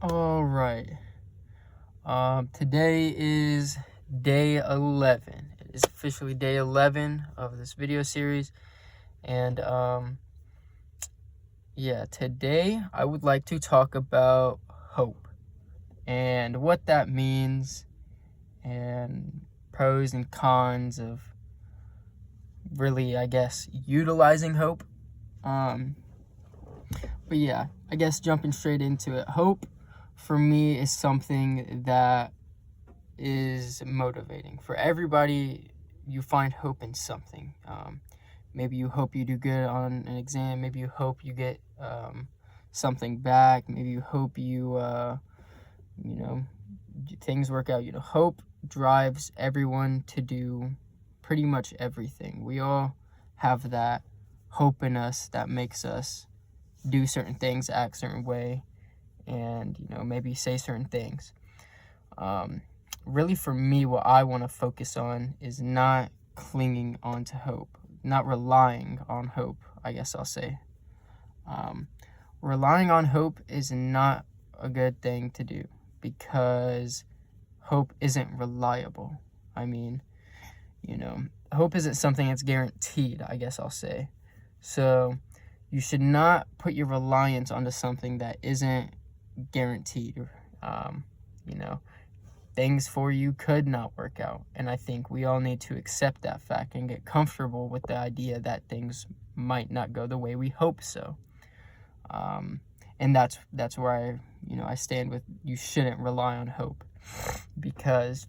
All right. Today is day 11. It is officially day 11 of this video series. And, today I would like to talk about hope and what that means and pros and cons of really, I guess, utilizing hope. Jumping straight into it. Hope for me is something that is motivating. For everybody, you find hope in something. Maybe you hope you do good on an exam. Maybe you hope you get something back. Maybe you hope things work out. Hope drives everyone to do pretty much everything. We all have that hope in us that makes us do certain things, act a certain way, and maybe say certain things. Really, for me, what I want to focus on is not clinging on to hope, not relying on hope, I guess I'll say. Relying on hope is not a good thing to do because hope isn't reliable. Hope isn't something that's guaranteed, I guess I'll say. So you should not put your reliance onto something that isn't guaranteed. Things for you could not work out. And I think we all need to accept that fact and get comfortable with the idea that things might not go the way we hope so. And that's where I stand with you shouldn't rely on hope. Because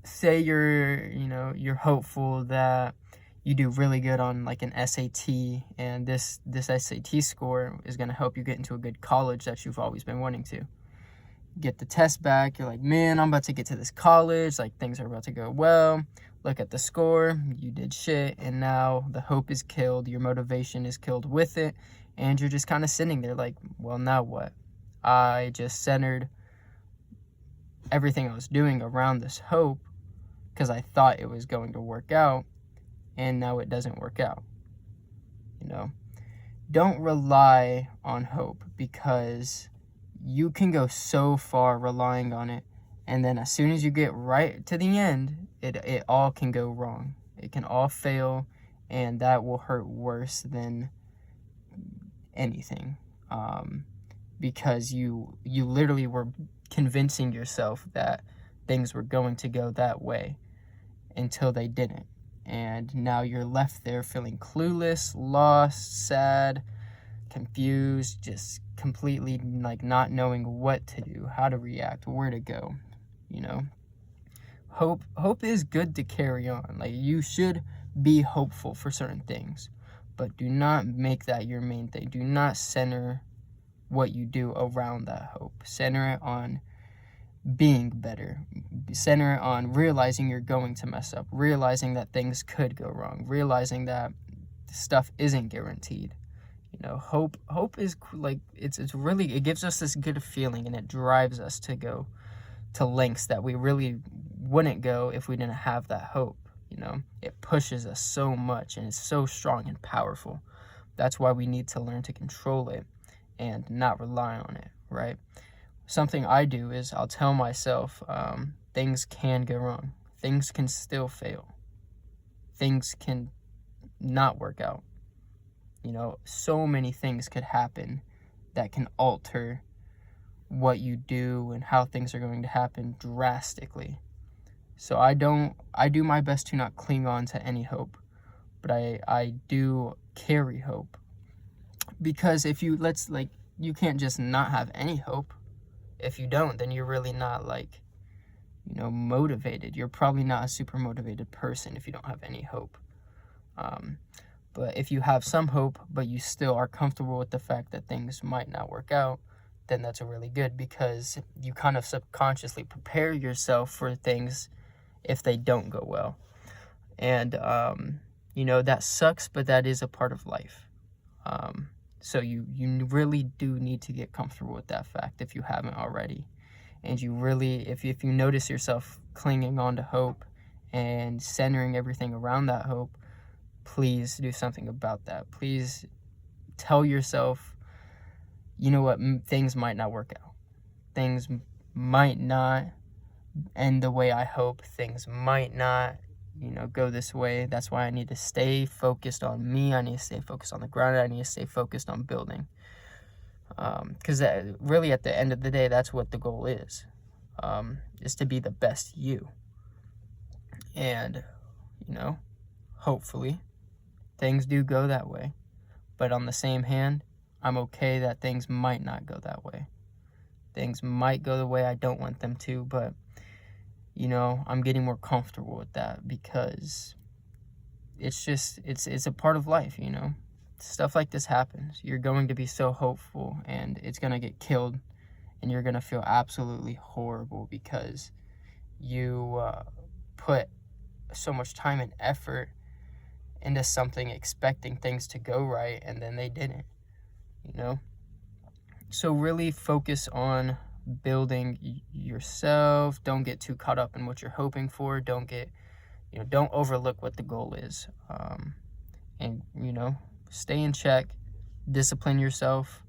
say you're hopeful that you do really good on like an SAT, and this SAT score is going to help you get into a good college that you've always been wanting to. Get the test back, you're like, man, I'm about to get to this college, like things are about to go well. Look at the score, you did shit, and now the hope is killed, your motivation is killed with it, and you're just kind of sitting there like, well, now what? I just centered everything I was doing around this hope because I thought it was going to work out, and now it doesn't work out. Don't rely on hope, because you can go so far relying on it, and then as soon as you get right to the end, it all can go wrong. It can all fail, and that will hurt worse than anything, because you literally were convincing yourself that things were going to go that way until they didn't. And now you're left there feeling clueless, lost, sad, confused, just completely like not knowing what to do, how to react, where to go. Hope is good to carry on. Like, you should be hopeful for certain things, but do not make that your main thing. Do not center what you do around that hope. Center it on being better. Center it on realizing you're going to mess up, realizing that things could go wrong, realizing that stuff isn't guaranteed. Hope is like, it's really, it gives us this good feeling, and it drives us to go to lengths that we really wouldn't go if we didn't have that hope. It pushes us so much, and it's so strong and powerful. That's why we need to learn to control it and not rely on it, right? Something I do is I'll tell myself, things can go wrong. Things can still fail. Things can not work out. So many things could happen that can alter what you do and how things are going to happen drastically. So I do my best to not cling on to any hope, but I do carry hope. Because if you you can't just not have any hope. If you don't, then you're really not motivated. You're probably not a super motivated person if you don't have any hope. But if you have some hope, but you still are comfortable with the fact that things might not work out, then that's really good, because you kind of subconsciously prepare yourself for things if they don't go well. And, that sucks, but that is a part of life. So you really do need to get comfortable with that fact if you haven't already. And you really, if you notice yourself clinging on to hope and centering everything around that hope, please do something about that. Please tell yourself, you know what, things might not work out. things might not end the way I hope. Things might not, go this way. That's why I need to stay focused on me. I need to stay focused on the grind. I need to stay focused on building. Because really, at the end of the day, that's what the goal is to be the best you. And, hopefully, things do go that way. But on the same hand, I'm okay that things might not go that way. Things might go the way I don't want them to, but, I'm getting more comfortable with that because it's a part of life, Stuff like this happens. You're going to be so hopeful and it's going to get killed and you're going to feel absolutely horrible because you put so much time and effort into something expecting things to go right and then they didn't, So really focus on building yourself. Don't get too caught up in what you're hoping for. Don't overlook what the goal is. And, stay in check, discipline yourself,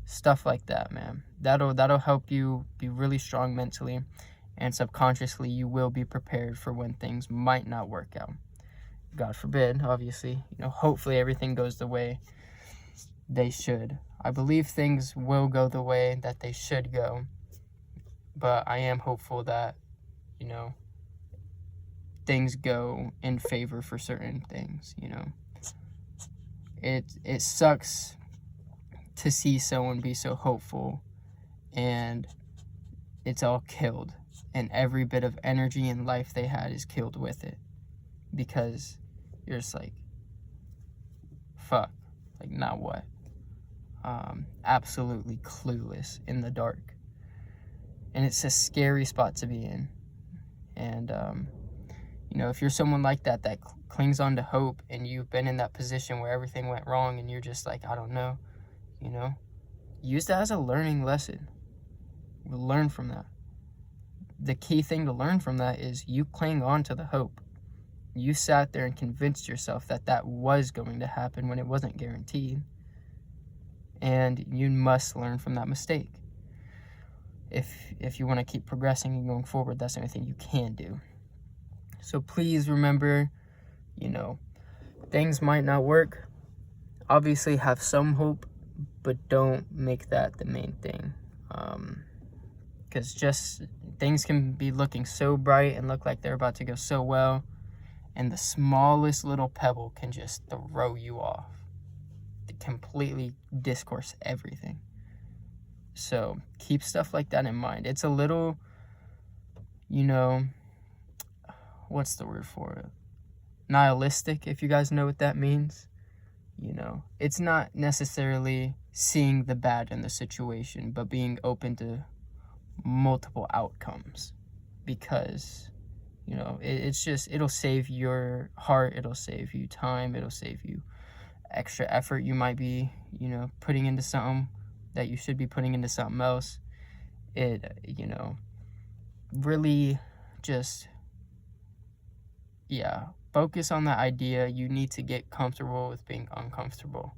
stuff like that, man. That'll help you be really strong mentally, and subconsciously you will be prepared for when things might not work out. God forbid, obviously. Hopefully everything goes the way they should. I believe things will go the way that they should go, but I am hopeful that, things go in favor for certain things, It sucks to see someone be so hopeful and it's all killed and every bit of energy and life they had is killed with it because you're just like, fuck, like now what? Absolutely clueless in the dark. And it's a scary spot to be in. And, if you're someone like that clings on to hope and you've been in that position where everything went wrong and you're just like, I don't know, use that as a learning lesson. Learn from that. The key thing to learn from that is you cling on to the hope. You sat there and convinced yourself that was going to happen when it wasn't guaranteed. And you must learn from that mistake. If you want to keep progressing and going forward, that's the only thing you can do. So please remember, things might not work. Obviously have some hope, but don't make that the main thing. Because just things can be looking so bright and look like they're about to go so well, and the smallest little pebble can just throw you off. Completely discourse everything. So keep stuff like that in mind. It's a little, what's the word for it? Nihilistic, if you guys know what that means. It's not necessarily seeing the bad in the situation, but being open to multiple outcomes because, it'll save your heart, it'll save you time, it'll save you extra effort you might be, putting into something that you should be putting into something else. It, really just, focus on that idea. You need to get comfortable with being uncomfortable.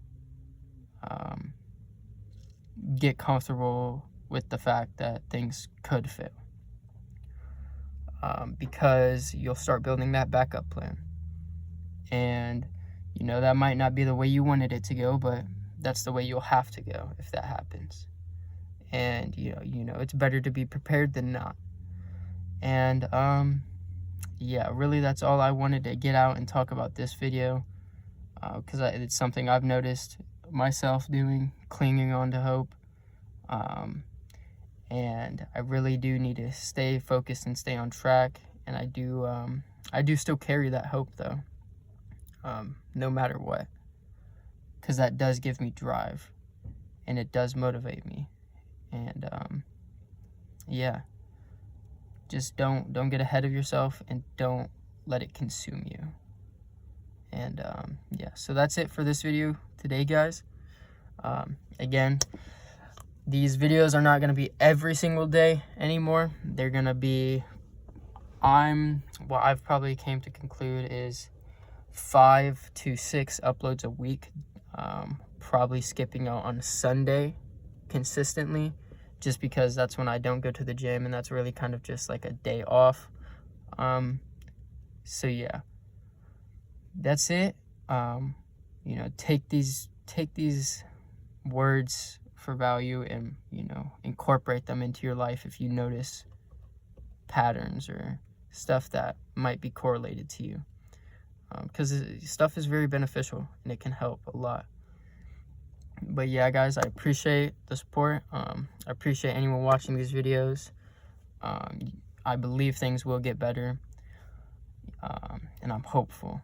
Get comfortable with the fact that things could fail. Because you'll start building that backup plan. And, that might not be the way you wanted it to go, but that's the way you'll have to go if that happens. And, it's better to be prepared than not. And, really that's all I wanted to get out and talk about this video. Because it's something I've noticed myself doing, clinging on to hope. And I really do need to stay focused and stay on track. And I do still carry that hope though, no matter what, because that does give me drive and it does motivate me. And just don't get ahead of yourself and don't let it consume you. And so that's it for this video today, guys. Again, these videos are not going to be every single day anymore. They're going to be, what I've probably came to conclude is 5 to 6 uploads a week. Probably skipping out on Sunday consistently just because that's when I don't go to the gym, and that's really kind of just like a day off. So yeah, that's it. You know, take these words for value and, you know, incorporate them into your life if you notice patterns or stuff that might be correlated to you, because stuff is very beneficial and it can help a lot. But yeah, guys, I appreciate the support. I appreciate anyone watching these videos. I believe things will get better, and I'm hopeful.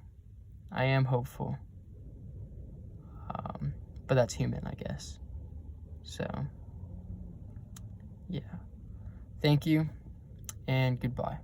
I am hopeful, but that's human, I guess. So yeah, thank you and goodbye.